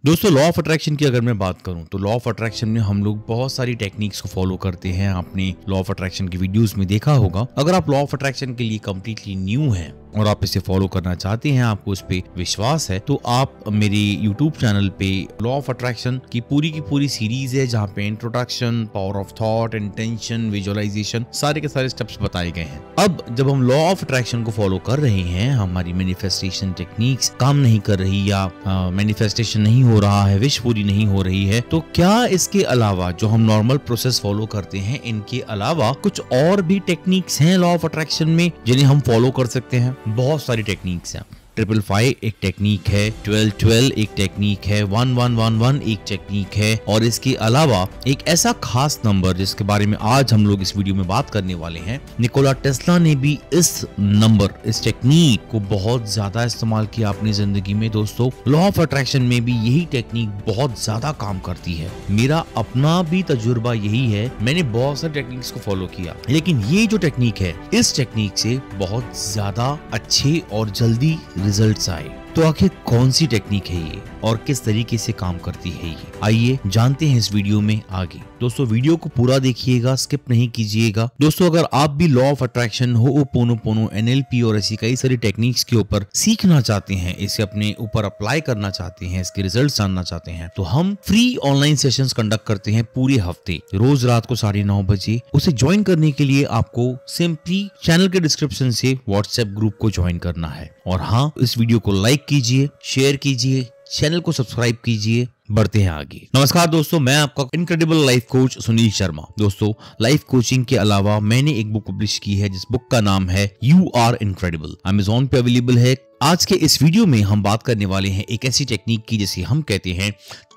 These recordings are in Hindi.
दोस्तों लॉ ऑफ अट्रैक्शन की अगर मैं बात करूं तो लॉ ऑफ अट्रैक्शन में हम लोग बहुत सारी टेक्निक्स को फॉलो करते हैं। आपने लॉ ऑफ अट्रैक्शन की वीडियोस में देखा होगा। अगर आप लॉ ऑफ अट्रैक्शन के लिए कम्प्लीटली न्यू हैं और आप इसे फॉलो करना चाहते हैं, आपको इस पे विश्वास है, तो आप मेरे YouTube चैनल पे लॉ ऑफ अट्रैक्शन की पूरी सीरीज है जहाँ पे introduction, power of thought, intention, visualisation सारे के सारे स्टेप्स बताए गए हैं। अब जब हम लॉ ऑफ अट्रैक्शन को फॉलो कर रहे हैं, हमारी मैनिफेस्टेशन टेक्निक्स काम नहीं कर रही या मैनिफेस्टेशन नहीं हो रहा है, विश पूरी नहीं हो रही है, तो क्या इसके अलावा जो हम नॉर्मल प्रोसेस फॉलो करते हैं, इनके अलावा कुछ और भी टेक्निक्स हैं लॉ ऑफ अट्रैक्शन में जिन्हें हम फॉलो कर सकते हैं? बहुत सारी टेक्निक्स हैं। 555 एक टेक्निक है, 1212 एक टेक्निक है, 1111 एक टेक्निक है, और इसके अलावा एक ऐसा खास नंबर जिसके बारे में आज हम लोग इस वीडियो में बात करने वाले हैं। निकोला टेस्ला ने भी इस नंबर, इस टेक्निक को बहुत ज्यादा इस्तेमाल किया अपनी जिंदगी में। दोस्तों लॉ ऑफ अट्रैक्शन में भी यही टेक्निक बहुत ज्यादा काम करती है। मेरा अपना भी तजुर्बा यही है। मैंने बहुत सारे टेक्निक्स को फॉलो किया, लेकिन ये जो टेक्निक है, इस टेक्निक से बहुत ज्यादा अच्छे और जल्दी रिजल्ट्स आए। तो आखिर कौन सी टेक्निक है ये और किस तरीके से काम करती है ये, आइए जानते हैं इस वीडियो में आगे। दोस्तों वीडियो को पूरा देखिएगा, स्किप नहीं कीजिएगा। दोस्तों अगर आप भी लॉ ऑफ अट्रैक्शन, होओपोनोपोनो, NLP और ऐसी कई सारी टेक्निक्स के ऊपर सीखना चाहते हैं, इसे अपने ऊपर अप्लाई करना चाहते हैं, इसके रिजल्ट्स जानना चाहते हैं, तो हम फ्री ऑनलाइन सेशंस कंडक्ट करते हैं पूरे हफ्ते, रोज रात को 9:30 बजे। उसे ज्वाइन करने के लिए आपको सिंपली चैनल के डिस्क्रिप्शन से व्हाट्सएप ग्रुप को ज्वाइन करना है। और हाँ, इस वीडियो को लाइक कीजिए, शेयर कीजिए, चैनल को सब्सक्राइब कीजिए। बढ़ते हैं आगे। नमस्कार दोस्तों, मैं आपका incredible life coach Sunil Sharma. दोस्तों लाइफ कोचिंग के अलावा मैंने एक बुक पब्लिश की है जिस बुक का नाम है यू आर इनक्रेडिबल, अमेज़न पे अवेलेबल है। आज के इस वीडियो में हम बात करने वाले हैं एक ऐसी टेक्निक की जिसे हम कहते हैं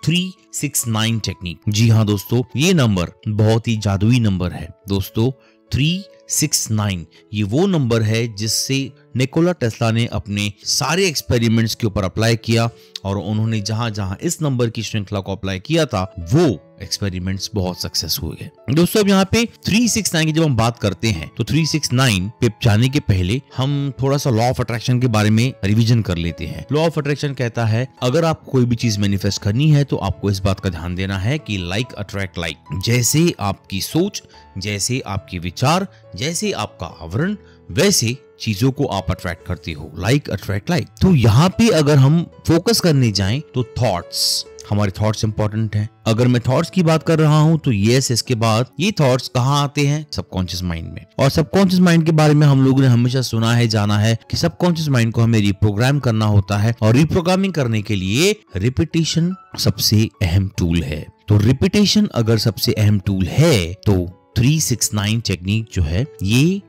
369 टेक्निक। जी हाँ दोस्तों, ये नंबर बहुत ही जादुई नंबर है। दोस्तों 369 ये वो नंबर है जिससे निकोला टेस्ला ने अपने सारे एक्सपेरिमेंट्स के ऊपर अप्लाई किया, और उन्होंने जहां जहां इस नंबर की श्रृंखला को अप्लाई किया था वो एक्सपेरिमेंट्स बहुत सक्सेस हुए। दोस्तों अब यहाँ पे 369 की जब हम बात करते हैं तो 369 पे जाने के पहले हम थोड़ा सा लॉ ऑफ अट्रैक्शन के बारे में रिवीजन कर लेते हैं। लॉ ऑफ अट्रैक्शन कहता है अगर आप कोई भी चीज मैनिफेस्ट करनी है तो आपको इस बात का ध्यान देना है कि लाइक अट्रैक्ट लाइक। जैसे आपकी सोच, जैसे आपके विचार, जैसे आपका आवरण, वैसे चीजों को आप अट्रैक्ट करते हो। Like attract like. तो यहाँ पे अगर हम फोकस करने जाएं तो थॉट्स, हमारे थॉट्स इंपॉर्टेंट हैं। अगर मैं थॉट्स की बात कर रहा हूं तो यस, इसके बाद ये थॉट्स कहाँ आते हैं? सबकॉन्शियस माइंड में। और सबकॉन्शियस माइंड के बारे में हम लोगों ने हमेशा सुना है, जाना है कि सबकॉन्शियस माइंड को हमें रिप्रोग्राम करना होता है, और रिप्रोग्रामिंग करने के लिए रिपीटेशन सबसे अहम टूल है। तो रिपीटेशन अगर सबसे अहम टूल है तो 369 टेक्निक जो है ये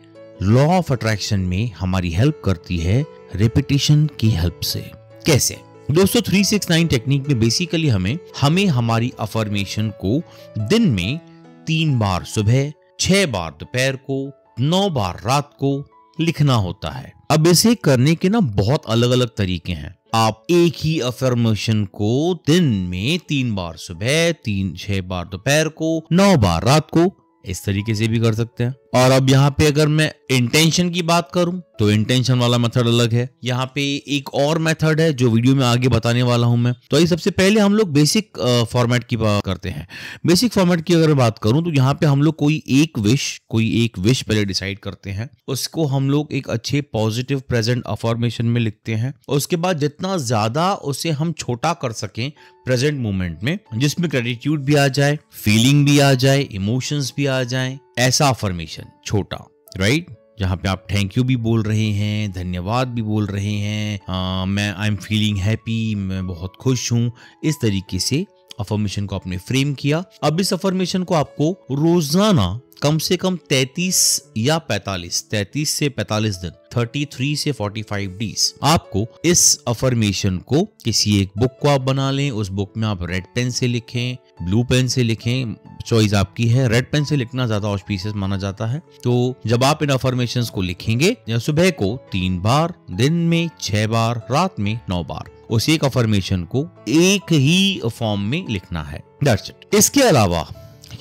लॉ ऑफ अट्रैक्शन में हमारी हेल्प करती है रिपीटेशन की हेल्प से। कैसे? दोस्तों 369 टेक्निक में बेसिकली हमें हमारी अफर्मेशन को दिन में 3 बार सुबह, 6 बार दोपहर को, 9 बार रात को लिखना होता है। अब इसे करने के ना बहुत अलग अलग तरीके हैं। आप एक ही अफर्मेशन को दिन में 3 बार सुबह, 6 बार दोपहर को, 9 बार रात को, इस तरीके से भी कर सकते हैं। और अब यहाँ पे अगर मैं इंटेंशन की बात करूं तो इंटेंशन वाला मेथड अलग है। यहाँ पे एक और मेथड है जो वीडियो में आगे बताने वाला हूं मैं। तो ये सबसे पहले हम लोग बेसिक फॉर्मेट की बात करते हैं। बेसिक फॉर्मेट की अगर बात करूं तो यहाँ पे हम लोग कोई एक विश पहले डिसाइड करते हैं, उसको हम लोग एक अच्छे पॉजिटिव प्रेजेंट अफर्मेशन में लिखते हैं। उसके बाद जितना ज्यादा उसे हम छोटा कर सकें प्रेजेंट मोमेंट में, जिसमें ग्रेटिट्यूड भी आ जाए, फीलिंग भी आ जाए, इमोशंस भी आ जाए, ऐसा अफर्मेशन छोटा, राइट? जहां पे आप थैंक यू भी बोल रहे हैं, धन्यवाद भी बोल रहे हैं, मैं आई एम फीलिंग हैप्पी, मैं बहुत खुश हूं, इस तरीके से अफर्मेशन को आपने फ्रेम किया। अब इस अफर्मेशन को आपको रोजाना कम से कम 33 से 45 दिन, 33 से 45 डेज आपको इस अफर्मेशन को, किसी एक बुक को आप बना लें, उस बुक में आप रेड पेन से लिखें, ब्लू पेन से लिखें, चॉइस आपकी है। रेड पेन से लिखना ज्यादा ऑस्पिशियस माना जाता है। तो जब आप इन अफर्मेशंस को लिखेंगे, सुबह को 3 बार, दिन में 6 बार, रात में 9 बार, उस एक अफर्मेशन को एक ही फॉर्म में लिखना है। That's it. इसके अलावा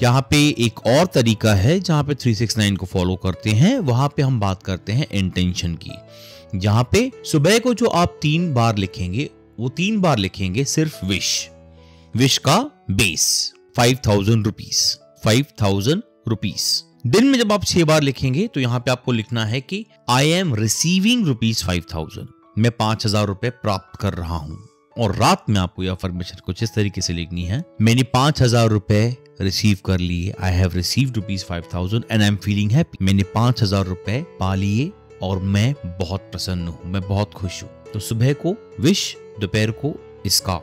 यहाँ पे एक और तरीका है जहाँ पे 369 को फॉलो करते हैं। वहां पे हम बात करते हैं इंटेंशन की, जहाँ पे सुबह को जो आप 3 बार लिखेंगे वो 3 बार लिखेंगे सिर्फ विश। विश का बेस 5000 रुपीज, 5000 रुपीज। दिन में जब आप 6 बार लिखेंगे तो यहां पे आपको लिखना है कि आई एम रिसीविंग रुपीज 5000, मैं 5000 रुपए प्राप्त कर रहा हूं। और रात में आपको यह अफर्मेशन कुछ इस तरीके से लिखनी है, मैंने 5000 रुपए रिसीव कर लिए, I have received rupees 5000 and I am feeling happy. मैंने 5000 रुपए पा लिए और मैं बहुत प्रसन्न हूं, मैं बहुत खुश हूं। तो सुबह को विश, दोपहर को इसका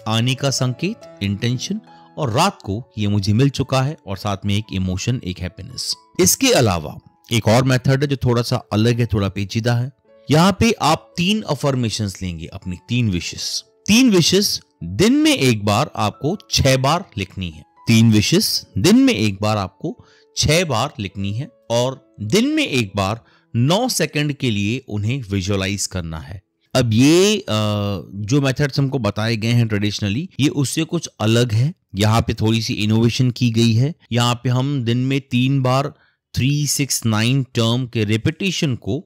आने का संकेत, इंटेंशन, और रात को ये मुझे मिल चुका है और साथ में एक इमोशन, एक हैप्पीनेस। इसके अलावा एक और मेथड है जो थोड़ा सा अलग है, थोड़ा पेचीदा है। यहाँ पे आप 3 अफर्मेशंस लेंगे, अपनी 3 विशेस। 3 विशेस दिन में एक बार आपको 6 बार लिखनी है। 3 विशेस दिन में एक बार आपको 6 बार लिखनी है और दिन में एक बार 9 सेकंड के लिए उन्हें विजुअलाइज करना है। अब ये जो मेथड्स हमको बताए गए हैं ट्रेडिशनली, ये उससे कुछ अलग है। यहाँ पे थोड़ी सी इनोवेशन की गई है। यहाँ पे हम दिन में 3 बार 3, 6, 9 टर्म के रिपीटेशन को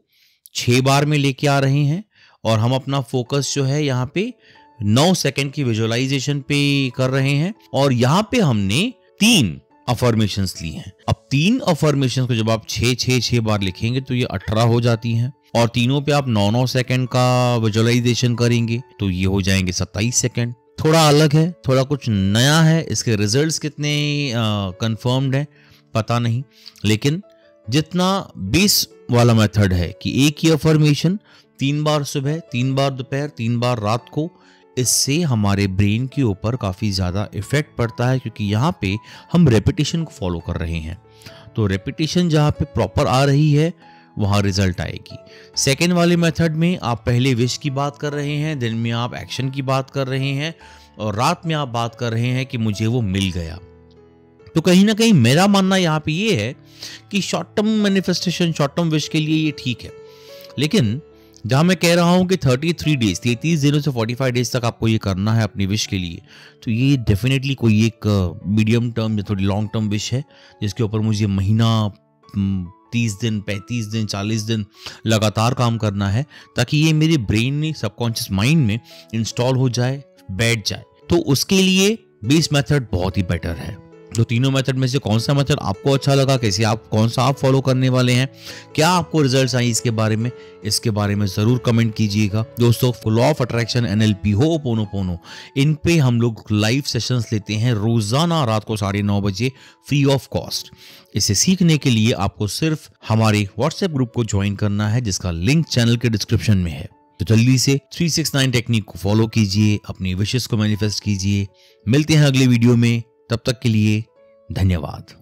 6 बार में लेके आ रहे हैं और हम अपना फोकस जो है यहाँ पे 9 सेकंड की विजुअलाइजेशन पे कर रहे हैं। और यहाँ पे हमने 3 अफर्मेशंस ली हैं। अब 3 अफर्मेशंस को जब आप 6 बार लिखेंगे तो ये 18 हो जाती हैं और तीनों पे आप 9 सेकंड का विजुअलाइजेशन करेंगे तो ये हो जाएंगे 27 सेकंड। थोड़ा अलग है, थोड़ा कुछ नया है। इसके रिजल्ट्स कितने कंफर्म्ड हैं पता नहीं, लेकिन जितना बेस वाला मेथड है कि एक ही अफर्मेशन 3 बार सुबह, 3 बार दोपहर, 3 बार रात को, इससे हमारे ब्रेन के ऊपर काफ़ी ज़्यादा इफेक्ट पड़ता है क्योंकि यहाँ पे हम रेपिटेशन को फॉलो कर रहे हैं। तो रेपिटेशन जहाँ पे प्रॉपर आ रही है वहाँ रिजल्ट आएगी। सेकेंड वाले मेथड में आप पहले विश की बात कर रहे हैं, दिन में आप एक्शन की बात कर रहे हैं और रात में आप बात कर रहे हैं कि मुझे वो मिल गया। तो कहीं ना कहीं मेरा मानना यहाँ पे ये है कि short term manifestation, short term wish के लिए ये ठीक है, लेकिन जहां मैं कह रहा हूं कि 33 डेज, 33 दिनों से 45 डेज तक आपको ये करना है अपनी विश के लिए, तो ये डेफिनेटली कोई एक मीडियम टर्म या थोड़ी लॉन्ग टर्म विश है जिसके ऊपर मुझे महीना, 30 दिन, 35 दिन, 40 दिन लगातार काम करना है ताकि ये मेरे ब्रेन में, सबकॉन्शियस माइंड में इंस्टॉल हो जाए, बैठ जाए। तो उसके लिए बेस मेथड बहुत ही बेटर है। तो तीनों मेथड में से कौन सा मेथड आपको अच्छा लगा, कैसे आप, कौन सा आप फॉलो करने वाले हैं, क्या आपको रिजल्ट्स आई इसके बारे में जरूर कमेंट कीजिएगा। दोस्तों, लॉ ऑफ अट्रैक्शन, NLP, हो'ओपोनोपोनो, इन पे हम लोग लाइव सेशंस लेते हैं रोजाना रात को 9:30 बजे फ्री ऑफ कॉस्ट। इसे सीखने के लिए आपको सिर्फ हमारे व्हाट्सएप ग्रुप को ज्वाइन करना है जिसका लिंक चैनल के डिस्क्रिप्शन में है। तो जल्दी से 369 टेक्निक को फॉलो कीजिए, अपनी विशेस को मैनिफेस्ट कीजिए। मिलते हैं अगले वीडियो में, तब तक के लिए धन्यवाद।